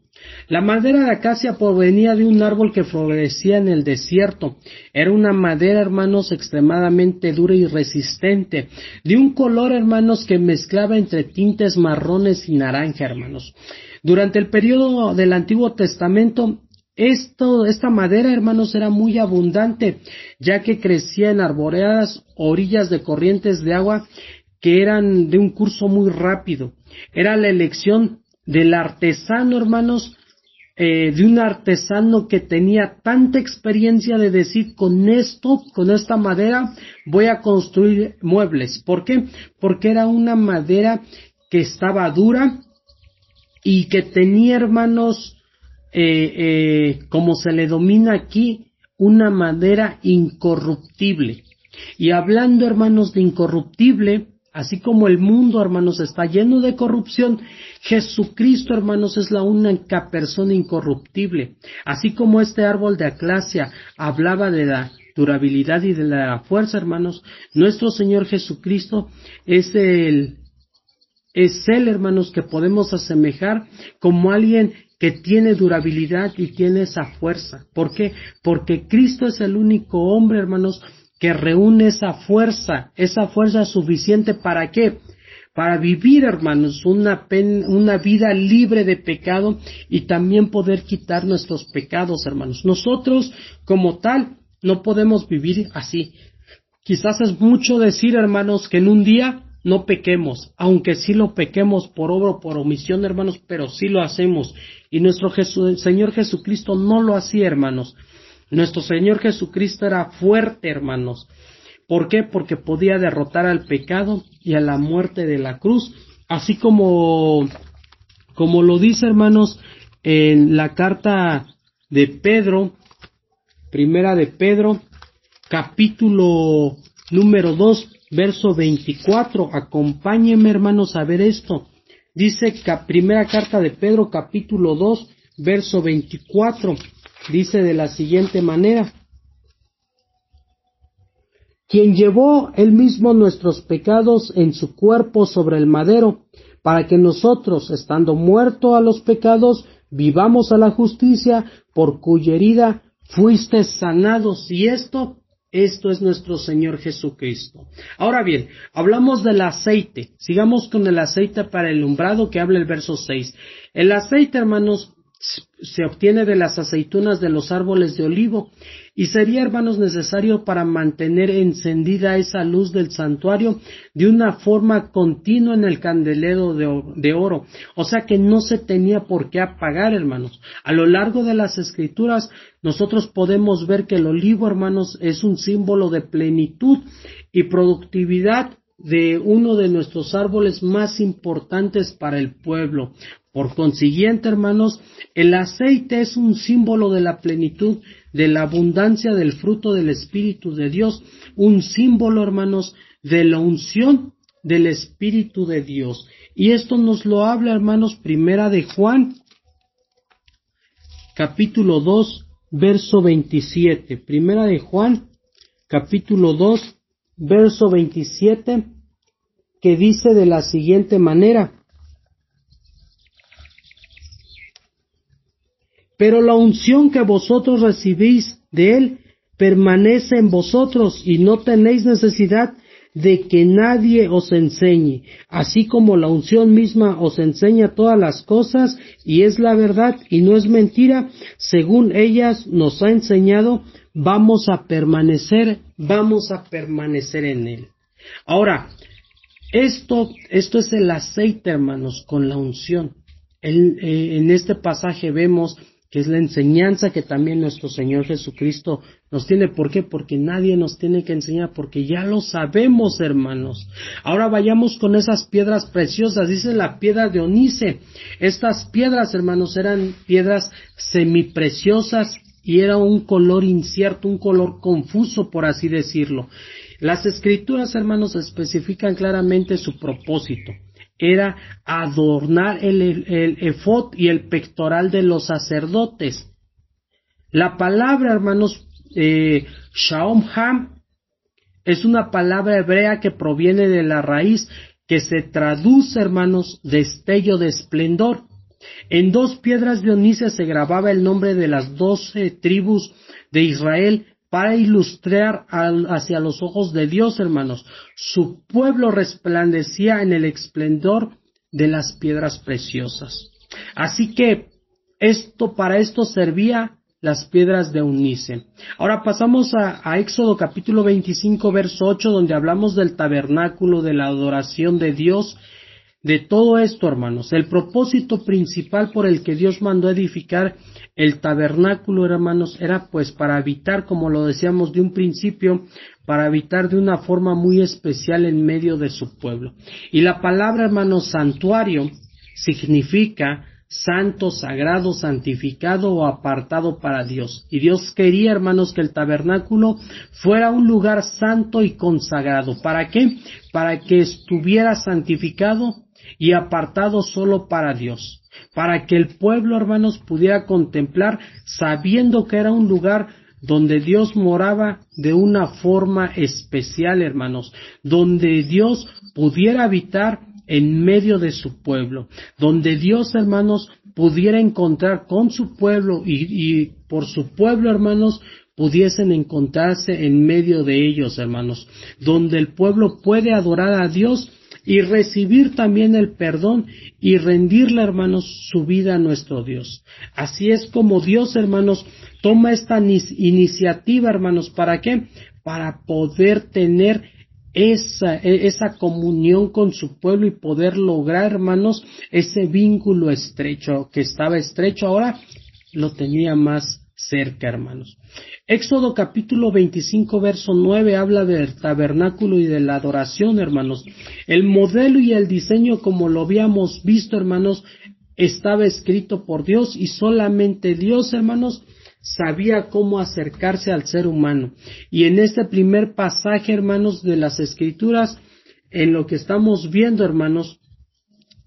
La madera de acacia provenía de un árbol que florecía en el desierto. Era una madera, hermanos, extremadamente dura y resistente, de un color, hermanos, que mezclaba entre tintes marrones y naranja, hermanos. Durante el periodo del Antiguo Testamento, esta madera, hermanos, era muy abundante, ya que crecía en arboreadas orillas de corrientes de agua que eran de un curso muy rápido. Era la elección del artesano, hermanos, de un artesano que tenía tanta experiencia de decir, con esta madera voy a construir muebles. ¿Por qué? Porque era una madera que estaba dura y que tenía, hermanos, como se le domina aquí, una madera incorruptible. Y hablando, hermanos, de incorruptible, así como el mundo, hermanos, está lleno de corrupción, Jesucristo, hermanos, es la única persona incorruptible. Así como este árbol de acacia hablaba de la durabilidad y de la fuerza, hermanos, nuestro Señor Jesucristo es es Él, hermanos, que podemos asemejar como alguien que tiene durabilidad y tiene esa fuerza. ¿Por qué? Porque Cristo es el único hombre, hermanos, que reúne esa fuerza suficiente. ¿Para qué? Para vivir, hermanos, una vida libre de pecado y también poder quitar nuestros pecados, hermanos. Nosotros, como tal, no podemos vivir así. Quizás es mucho decir, hermanos, que en un día no pequemos, aunque sí lo pequemos por obra o por omisión, hermanos, pero sí lo hacemos. Y nuestro Señor Jesucristo no lo hacía, hermanos. Nuestro Señor Jesucristo era fuerte, hermanos. ¿Por qué? Porque podía derrotar al pecado y a la muerte de la cruz, así como lo dice, hermanos, en la carta de Pedro, primera de Pedro, capítulo número 2, verso 24. Acompáñenme, hermanos, a ver esto. Dice primera carta de Pedro, capítulo 2, verso 24. Dice de la siguiente manera: quien llevó él mismo nuestros pecados en su cuerpo sobre el madero, para que nosotros, estando muertos a los pecados, vivamos a la justicia, por cuya herida fuiste sanados. Y esto es nuestro Señor Jesucristo. Ahora bien, hablamos del aceite. Sigamos con el aceite para el alumbrado que habla el verso 6. El aceite, hermanos, se obtiene de las aceitunas de los árboles de olivo y sería, hermanos, necesario para mantener encendida esa luz del santuario de una forma continua en el candelero de oro. O sea que no se tenía por qué apagar, hermanos. A lo largo de las Escrituras nosotros podemos ver que el olivo, hermanos, es un símbolo de plenitud y productividad de uno de nuestros árboles más importantes para el pueblo. Por consiguiente, hermanos, el aceite es un símbolo de la plenitud, de la abundancia del fruto del Espíritu de Dios, un símbolo, hermanos, de la unción del Espíritu de Dios. Y esto nos lo habla, hermanos, primera de Juan, capítulo 2, verso 27. Primera de Juan, capítulo 2, verso 27, que dice de la siguiente manera: pero la unción que vosotros recibís de Él permanece en vosotros y no tenéis necesidad de que nadie os enseñe, así como la unción misma os enseña todas las cosas y es la verdad y no es mentira, según ellas nos ha enseñado, vamos a permanecer en Él. Ahora, esto es el aceite, hermanos, con la unción. En este pasaje vemos que es la enseñanza que también nuestro Señor Jesucristo nos tiene. ¿Por qué? Porque nadie nos tiene que enseñar, porque ya lo sabemos, hermanos. Ahora vayamos con esas piedras preciosas. Dice la piedra de onice. Estas piedras, hermanos, eran piedras semipreciosas y era un color incierto, un color confuso, por así decirlo. Las Escrituras, hermanos, especifican claramente su propósito. Era adornar el efod y el pectoral de los sacerdotes. La palabra, hermanos, Shalom Ham, es una palabra hebrea que proviene de la raíz que se traduce, hermanos, destello de esplendor. En 2 piedras de onice se grababa el nombre de las 12 tribus de Israel para ilustrar hacia los ojos de Dios, hermanos. Su pueblo resplandecía en el esplendor de las piedras preciosas. Así que para esto servía las piedras de onice. Ahora pasamos a Éxodo capítulo 25, verso 8, donde hablamos del tabernáculo, de la adoración de Dios. De todo esto, hermanos, el propósito principal por el que Dios mandó edificar el tabernáculo, hermanos, era pues para habitar, como lo decíamos de un principio, para habitar de una forma muy especial en medio de su pueblo. Y la palabra, hermanos, santuario, significa santo, sagrado, santificado o apartado para Dios. Y Dios quería, hermanos, que el tabernáculo fuera un lugar santo y consagrado. ¿Para qué? Para que estuviera santificado y apartado solo para Dios. Para que el pueblo, hermanos, pudiera contemplar sabiendo que era un lugar donde Dios moraba de una forma especial, hermanos, donde Dios pudiera habitar en medio de su pueblo, donde Dios, hermanos, pudiera encontrar con su pueblo y por su pueblo, hermanos, pudiesen encontrarse en medio de ellos, hermanos, donde el pueblo puede adorar a Dios y recibir también el perdón y rendirle, hermanos, su vida a nuestro Dios. Así es como Dios, hermanos, toma esta iniciativa, hermanos, ¿para qué? Para poder tener esa comunión con su pueblo y poder lograr, hermanos, ese vínculo estrecho, que estaba estrecho, ahora lo tenía más cerca, hermanos. Éxodo capítulo 25, verso 9 habla del tabernáculo y de la adoración, hermanos. El modelo y el diseño, como lo habíamos visto, hermanos, estaba escrito por Dios y solamente Dios, hermanos, sabía cómo acercarse al ser humano. Y en este primer pasaje, hermanos, de las Escrituras, en lo que estamos viendo, hermanos,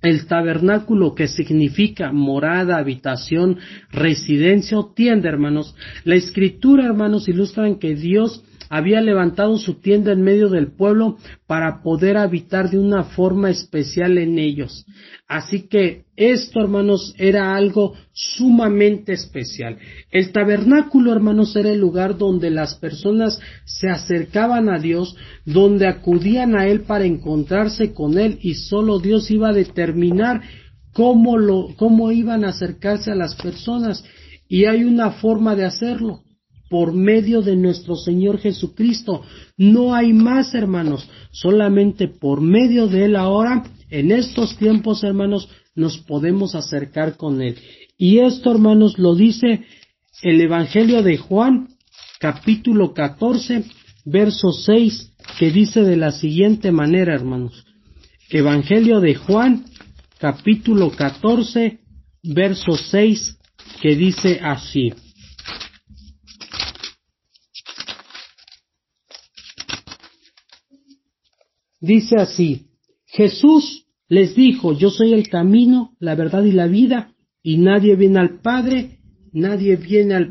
el tabernáculo, que significa morada, habitación, residencia o tienda, hermanos. La Escritura, hermanos, ilustran que Dios había levantado su tienda en medio del pueblo para poder habitar de una forma especial en ellos. Así que esto, hermanos, era algo sumamente especial. El tabernáculo, hermanos, era el lugar donde las personas se acercaban a Dios, donde acudían a Él para encontrarse con Él, y solo Dios iba a determinar cómo iban a acercarse a las personas. Y hay una forma de hacerlo: por medio de nuestro Señor Jesucristo. No hay más, hermanos, solamente por medio de Él ahora, en estos tiempos, hermanos, nos podemos acercar con Él. Y esto, hermanos, lo dice el Evangelio de Juan, capítulo 14, verso 6, que dice de la siguiente manera, hermanos. Evangelio de Juan, capítulo 14, verso 6, que dice así. Dice así: Jesús les dijo: yo soy el camino, la verdad y la vida, y nadie viene al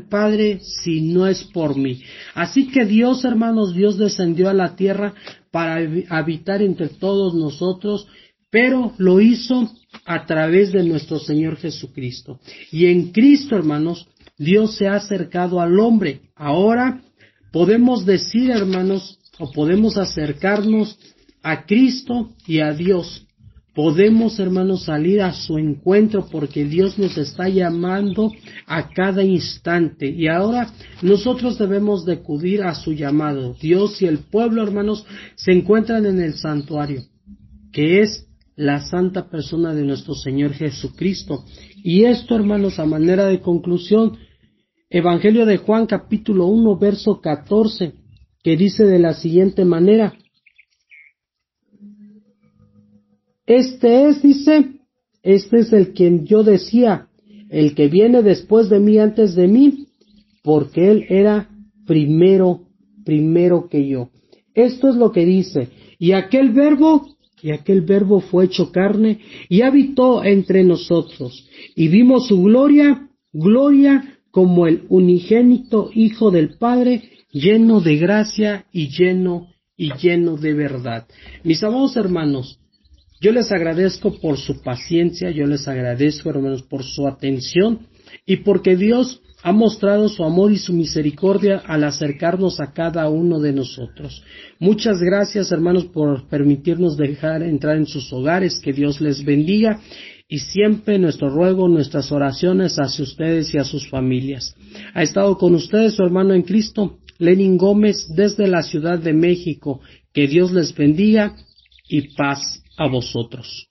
Padre si no es por mí. Así que Dios, hermanos, Dios descendió a la tierra para habitar entre todos nosotros, pero lo hizo a través de nuestro Señor Jesucristo. Y en Cristo, hermanos, Dios se ha acercado al hombre. Ahora podemos decir, hermanos, o podemos acercarnos a Cristo y a Dios. Podemos, hermanos, salir a su encuentro porque Dios nos está llamando a cada instante, y ahora nosotros debemos de acudir a su llamado. Dios y el pueblo, hermanos, se encuentran en el santuario, que es la santa persona de nuestro Señor Jesucristo. Y esto, hermanos, a manera de conclusión, Evangelio de Juan capítulo 1, verso 14, que dice de la siguiente manera: este es el quien yo decía, el que viene después de mí antes de mí, porque él era primero que yo. Esto es lo que dice: y aquel verbo fue hecho carne y habitó entre nosotros, y vimos su gloria como el unigénito Hijo del Padre, lleno de gracia y lleno de verdad. Mis amados hermanos, yo les agradezco por su paciencia, yo les agradezco, hermanos, por su atención, y porque Dios ha mostrado su amor y su misericordia al acercarnos a cada uno de nosotros. Muchas gracias, hermanos, por permitirnos dejar entrar en sus hogares. Que Dios les bendiga, y siempre nuestro ruego, nuestras oraciones hacia ustedes y a sus familias. Ha estado con ustedes su hermano en Cristo, Lenin Gómez, desde la Ciudad de México. Que Dios les bendiga y paz a vosotros.